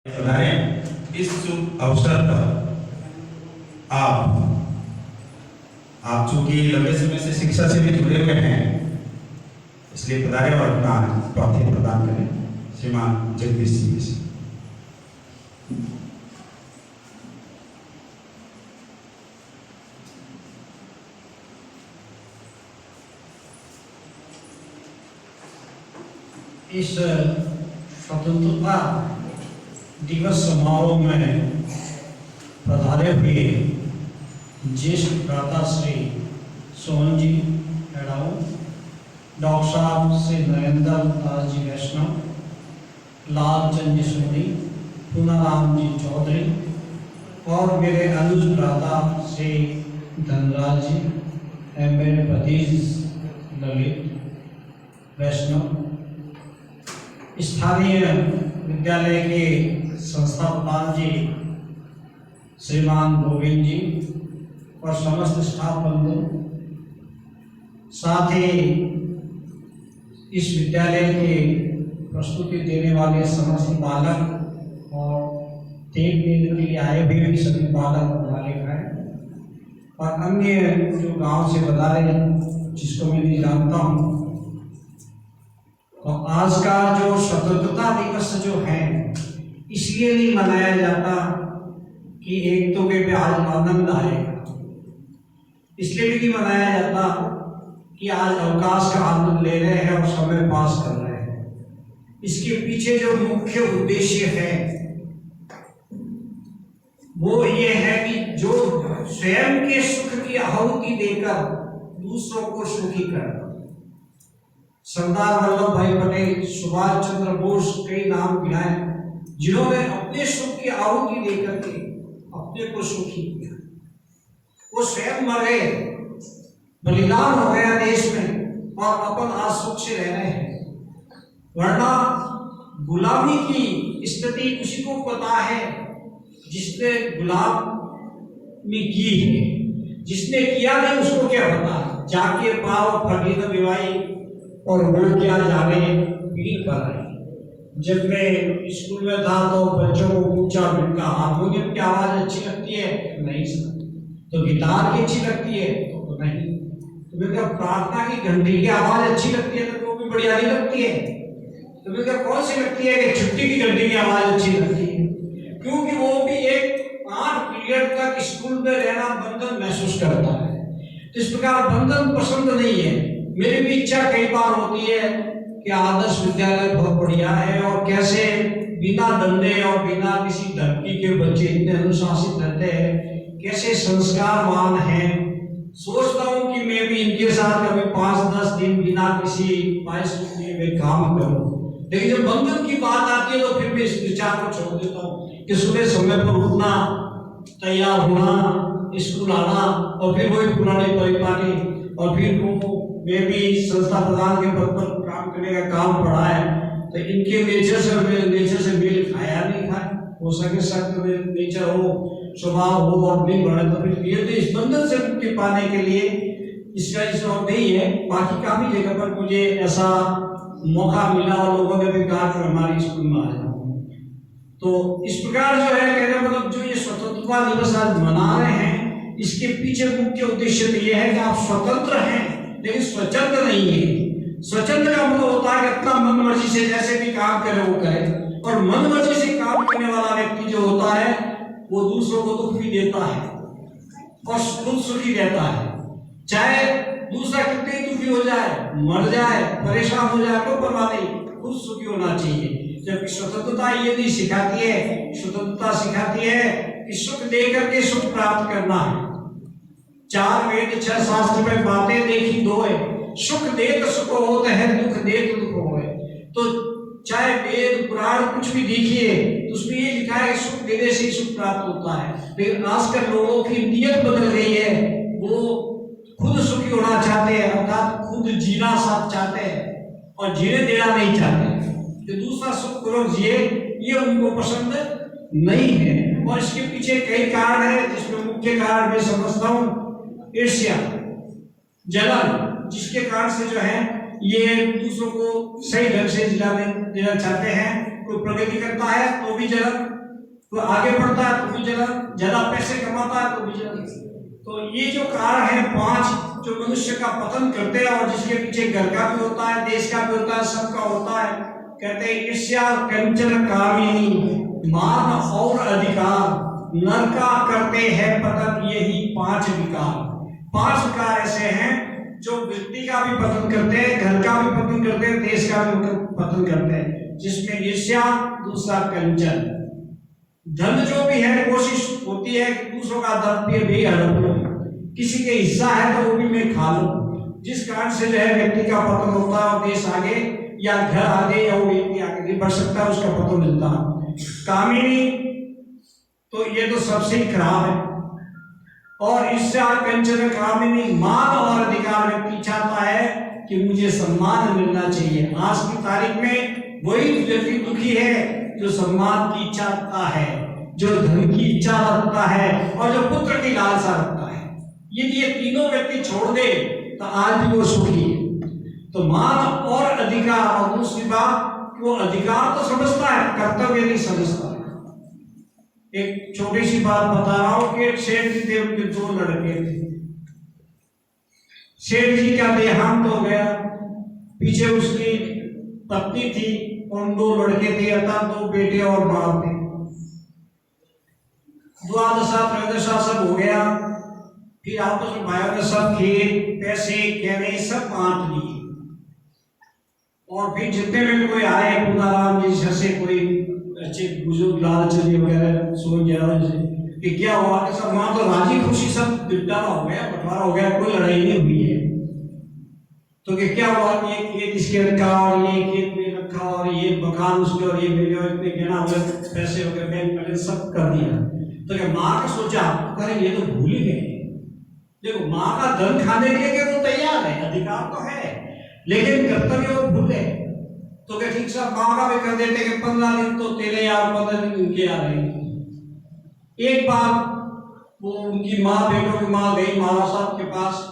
इस शुभ अवसर पर आप चूंकि लंबे समय से शिक्षा से भी जुड़े हुए हैं, इसलिए पधारे और अपना पाठ्य प्रदान करें। श्रीमान जगदीश जी। इस स्वतंत्रता दिवस समारोह में पधारे हुए ज्येष्ठ भ्राता श्री सोहन जी एड़ाऊ, डॉक्टर साहब श्री नरेंद्र दास जी वैष्णव, लाल चंद जी सोनी, पूनाराम जी चौधरी और मेरे अनुज भ्राता श्री धनराज जी एवं मेरे भतीज ललित वैष्णव, स्थानीय विद्यालय के संस्थापक जी श्रीमान गोविंद जी और समस्त स्टाफ बंधु, साथ ही इस विद्यालय के प्रस्तुति देने वाले समस्त बालक और देखने के लिए आए हुए सभी बालक और बालिकाएं और अन्य जो गांव से पधारे जिसको मैं नहीं जानता हूँ। तो आज का जो स्वतंत्रता दिवस जो है इसलिए नहीं मनाया जाता कि एक तो वे आज आनंद आएगा, इसलिए भी नहीं मनाया जाता कि आज अवकाश का आनंद ले रहे हैं और समय पास कर रहे हैं। इसके पीछे जो मुख्य उद्देश्य है वो ये है कि जो स्वयं के सुख की आहुति देकर दूसरों को सुखी करना। सरदार वल्लभ भाई पटेल, सुभाष चंद्र बोस, कई नाम गिनाए जिन्होंने अपने सुख की आहुति देकर के अपने को सुखी किया। वो स्वयं मरे, बलिदान हो गया देश में और अपन आज सुख से रह रहे हैं। वरना गुलामी की स्थिति उसी को पता है जिसने गुलामी की है, जिसने किया नहीं उसको क्या पता। जाके पाव फटी न बिवाई और वो क्या जाने पीढ़ी पर रही। जब मैं स्कूल में था तो बच्चों को पूछा उनका हारमोनियम की आवाज अच्छी लगती है? नहीं सर। तो गिटार की अच्छी लगती है? तो नहीं। तो मैं क्या प्रार्थना की घंटी की आवाज अच्छी लगती है? तो वो भी बढ़िया नहीं लगती है। तो मैं क्या कौन सी लगती है? कि छुट्टी की घंटी की आवाज अच्छी लगती है, क्योंकि वो भी एक 8 पीरियड तक स्कूल में रहना बंधन महसूस करता है। तो इस प्रकार बंधन पसंद नहीं है। मेरी भी इच्छा कई बार होती है कि आदर्श विद्यालय बहुत बढ़िया है और कैसे बिना डंडे और बिना किसी धमकी के बच्चे इतने अनुशासित रहते हैं, कैसे संस्कारवान हैं। सोचता हूँ कि मैं भी इनके साथ कभी 5-10 दिन बिना किसी बाइस में काम करूँ। लेकिन जब बंधन की बात आती है तो फिर मैं इस विचार को छोड़ देता हूँ कि सुबह समय पर उठना, तैयार होना, स्कूल आना और फिर वही पुरानी परिपाटी और फिर वो मैं भी संस्था प्रधान के पद पर काम करने का काम पड़ा है। तो इनके नेचर से मेल खाया नहीं खाया। हो सके सख्त नेचर हो, स्वभाव हो और नहीं बढ़े तो फिर धीरे धीरे इस बंधन से मुक्ति पाने के लिए इसका शौक नहीं है। बाकी काफी जगह पर मुझे ऐसा मौका मिला और लोगों ने भी कहा कि हमारे स्कूल में आ जाओ। तो इस प्रकार जो है कहने मतलब जो ये स्वतंत्रता दिवस आज मना रहे हैं, इसके पीछे मुख्य उद्देश्य तो ये है कि आप स्वतंत्र हैं लेकिन स्वतंत्र नहीं है। स्वतंत्र का मतलब होता है कि अपना मन मर्जी से जैसे भी काम करे वो करे, और मन मर्जी से काम करने वाला व्यक्ति जो होता है वो दूसरों को दुख भी देता है और खुद सुखी रहता है। चाहे दूसरा कितने दुखी हो जाए, मर जाए, परेशान हो जाए, कोई परवाह नहीं, खुद सुखी होना चाहिए। जबकि स्वतंत्रता ये नहीं सिखाती है। स्वतंत्रता सिखाती है कि सुख दे करके सुख प्राप्त करना है। 4 वेद 6 शास्त्र में बातें देखी दो है, सुख दे तो सुख होता है, दुख दे तो दुख होए। तो चाहे वेद पुराण कुछ भी देखिए तो उसमें ये लिखा है कि सुख देने से सुख प्राप्त होता है। लेकिन आजकल लोगों की नीयत बदल गई है, वो खुद सुखी होना चाहते हैं, अर्थात खुद जीना साथ चाहते हैं और जीने देना नहीं चाहते। तो दूसरा सुख पूर्वक जिए ये उनको पसंद नहीं है। और इसके पीछे कई कारण है, जिसमें मुख्य कारण मैं समझता हूँ ईर्ष्या, जलन, जिसके कारण से जो है ये दूसरों को सही ढंग से जिलाने देना चाहते हैं। कोई प्रगति करता है तो भी जलन, वो आगे बढ़ता है तो भी जलन, ज्यादा पैसे कमाता है तो भी जलन। तो ये जो कारण है 5 जो मनुष्य का पतन करते हैं और जिसके पीछे घर का भी होता है, देश का भी होता है, सबका होता है। कहते हैं ईर्ष्या, कंचन, कामिनी, मान और अधिकार, नर का करते हैं पतन, यही 5 विकार। 5 विकार ऐसे हैं जो व्यक्ति का भी पतन करते हैं, घर का भी पतन करते हैं, देश का भी पतन करते हैं, जिसमें ईर्ष्या, दूसरा कंचन। धन जो भी है कोशिश होती है कि दूसरों का धन भी हड़प लो, किसी के हिस्सा है तो वो भी मैं खा लूं, जिस कारण से जो है व्यक्ति का पतन होता है और देश आगे या घर आगे या वो व्यक्ति आगे नहीं बढ़ सकता, उसका पतन मिलता है। कामिनी तो ये तो सबसे ही खराब है। और ईर्ष्या, कंचन, कामिनी, मान और अधिकार, व्यक्ति चाहता है कि मुझे सम्मान मिलना चाहिए। आज की तारीख में वही व्यक्ति दुखी है जो सम्मान की इच्छा रखता है, जो धन की इच्छा रखता है और जो पुत्र की लालसा रखता है। यदि ये तीनों व्यक्ति छोड़ दे तो आज भी वो सुखी है। तो मान और अधिकार, और दूसरी बात वो अधिकार तो समझता है, कर्तव्य नहीं समझता है। एक छोटी सी बात बता रहा हूं कि एक सेठ जी थे, उनके 2 लड़के थे। सेठ जी का देहांत हो गया, पीछे उसकी पत्नी थी और 2 लड़के थे, अर्थात 2 बेटे और बाप थे। द्वादशा त्रयोदशा सब हो गया, फिर आपस में भाइयों ने सब खेत, पैसे, गहने सब बांट लिए। और फिर जितने में कोई आए, पुनाराम जी जैसे कोई अच्छे बुजुर्ग लालचंदी वगैरह सोच गया कि क्या हुआ कि सब वहां तो राजी खुशी सब निपटारा हो गया, बंटवारा हो गया, कोई लड़ाई नहीं हुई है। तो कि क्या हुआ कि ये खेत इसके रखा और ये खेत में रखा और ये मकान उसके और ये मिल गया, इतने गहना हो गए, पैसे हो गए, बैंक बैलेंस सब कर दिया। तो क्या माँ का सोचा, अरे ये तो भूल ही गए। देखो माँ का धन खाने के लिए वो तैयार है, अधिकार तो है, लेकिन कर्तव्य वो भूल गए। तो क्या ठीक साहब माँ का भी कर देते कि 15 दिन तो तेरे यार, 15 दिन उनके यार रहेंगे। एक बार वो उनकी माँ, बेटों की माँ गई महाराज साहब के पास,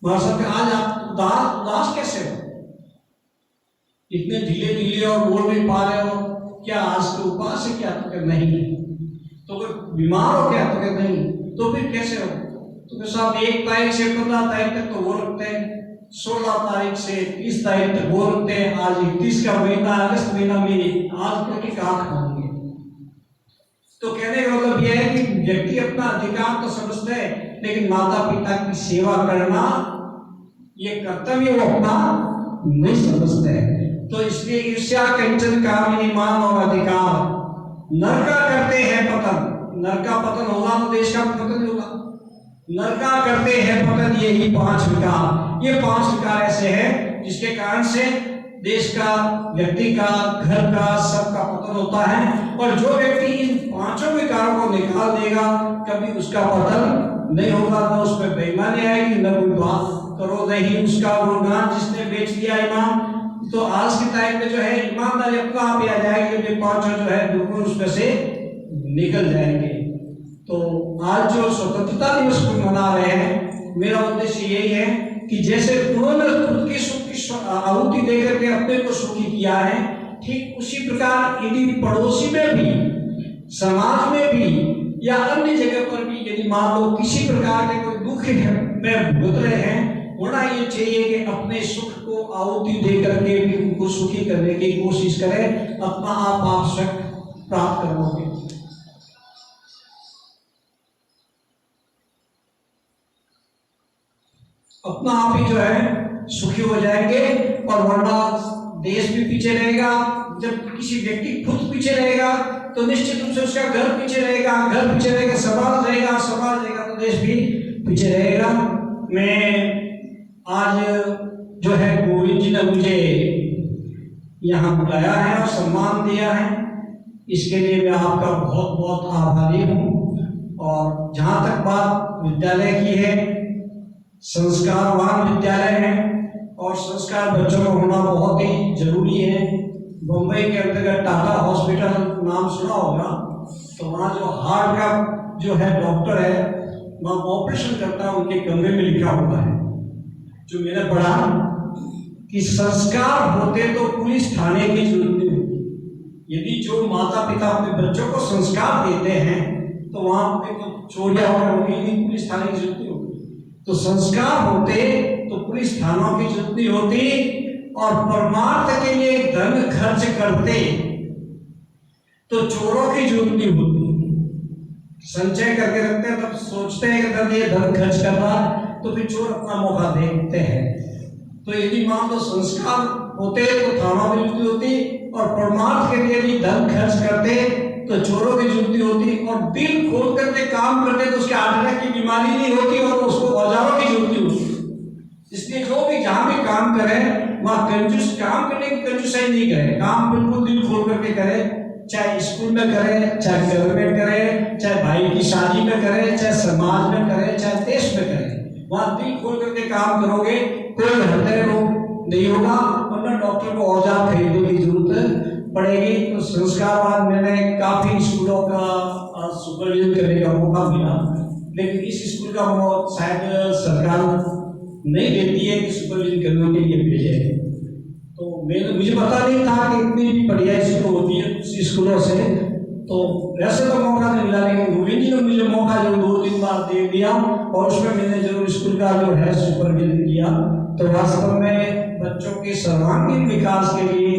महाराज साहब आज आप उदास कैसे हो, इतने ढीले ढीले और बोल नहीं पा रहे हो, क्या आज तो उपवास है क्या? तो नहीं। तो बीमार हो क्या? तो नहीं। तो फिर कैसे हो? तो साहब 1 तारीख से 15 तारीख तक तो वो रखते हैं, 16 तारीख से 30 तारीख तक वो रखते हैं, आज 31 का महीना, अगस्त महीना में आज तक की कहाँ खाएंगे। तो कहने का मतलब यह है कि व्यक्ति अपना अधिकार तो समझते हैं, लेकिन माता पिता की सेवा करना ये कर्तव्य वो अपना नहीं समझते हैं। तो इसलिए ईर्ष्या, कंचन, कामिनी, मान और अधिकार, नर का करते हैं पतन। नर का पतन होगा तो देश का पतन होगा। नर का करते हैं पतन, यही 5 विकार। ये 5 विकार ऐसे हैं जिसके कारण से देश का, व्यक्ति का, घर का, सबका पतन होता है। और जो व्यक्ति इन 5 विकारों को निकाल देगा, कभी उसका पतन नहीं होगा, न उस पर बेईमानी आएगी, न कोई बात करो नहीं उसका गुणगान जिसने बेच दिया ईमान। तो आज की तारीख में जो है ईमानदारी अपना आप आ जाएगी, जो 5 जो है बिल्कुल उसमें से निकल जाएंगे। तो आज जो स्वतंत्रता दिवस को मना रहे हैं, मेरा उद्देश्य यही है कि जैसे उन्होंने खुद की सुख की आहुति देकर के अपने को सुखी किया है, ठीक उसी प्रकार यदि पड़ोसी में भी, समाज में भी या अन्य जगह पर भी यदि मान लो किसी प्रकार के कोई दुख में भुगत रहे हैं, होना ये चाहिए कि अपने सुख को आहुति दे करके भी उनको सुखी करने की कोशिश करें। अपना आप सुख प्राप्त करोगे। अपना आप ही जो है सुखी हो जाएंगे। और वरना देश भी पीछे रहेगा। जब किसी व्यक्ति खुद पीछे रहेगा तो निश्चित रूप से उसका घर पीछे रहेगा, घर पीछे रहेगा, समाज रहेगा, समाज रहेगा तो देश भी पीछे रहेगा। मैं आज जो है गोविंद जी ने मुझे यहाँ बुलाया है और सम्मान दिया है, इसके लिए मैं आपका बहुत बहुत आभारी हूँ। और जहाँ तक बात विद्यालय की है, संस्कारवान विद्यालय है और संस्कार बच्चों को होना बहुत ही जरूरी है। मुंबई के अंतर्गत टाटा हॉस्पिटल नाम सुना होगा, तो वहाँ जो हार्ट का जो है डॉक्टर है, वहाँ ऑपरेशन करता है, उनके कमरे में लिखा हुआ है जो मैंने पढ़ा कि संस्कार होते तो पुलिस थाने की जरूरत नहीं होती। यदि जो माता पिता अपने बच्चों को संस्कार देते हैं तो वहां पे तो चोरियां होगी नहीं, पुलिस थाने की जरूरत नहीं होगी। तो संस्कार होते तो पुलिस थानों की जरूरत नहीं होती, और परमार्थ के लिए धन खर्च करते तो चोरों की जरूरत नहीं होती। संचय करके रखते हैं, तब सोचते हैं कि तब ये धन खर्च कर रहा है, तो फिर चोर अपना मौका देखते हैं। तो यदि मान लो संस्कार होते तो थाना में जरूरत होती, और परमार्थ के लिए भी धन खर्च करते तो चोरों की जरूरत होती, और दिल खोल करके काम करते तो उसके आंतरिक की बीमारी नहीं होती और उसको औजारों की जरूरत होती। इसलिए जो भी जहां भी काम करे वहां कंजूस काम करने की कंजूसाई नहीं करे, काम बिल्कुल दिल खोल करके करे, चाहे स्कूल में करे, चाहे घर में करे, चाहे भाई की शादी में करे, चाहे समाज में करे, चाहे देश में करे। वहां दिल खोल करके काम करोगे, कोई हृदय रोग नहीं होगा, वरना डॉक्टर को औजार खरीदने की जरूरत पड़ेगी। तो संस्कारवाद मैंने काफी स्कूलों का सुपरविजन करने का मौका मिला, लेकिन इस स्कूल का शायद सरकार नहीं देती है कि सुपरविजन करने के लिए भेजे। तो मुझे पता नहीं था कि इतनी बढ़िया स्कूल होती है दूसरी स्कूलों से, तो वैसे तो मौका नहीं मिला, लेकिन गोविंद जी ने मुझे मौका जो 2-3 बार दे दिया, और उसमें मैंने जरूर स्कूल का जो है सुपरविजन किया। तो वास्तव में बच्चों के सर्वांगीण विकास के लिए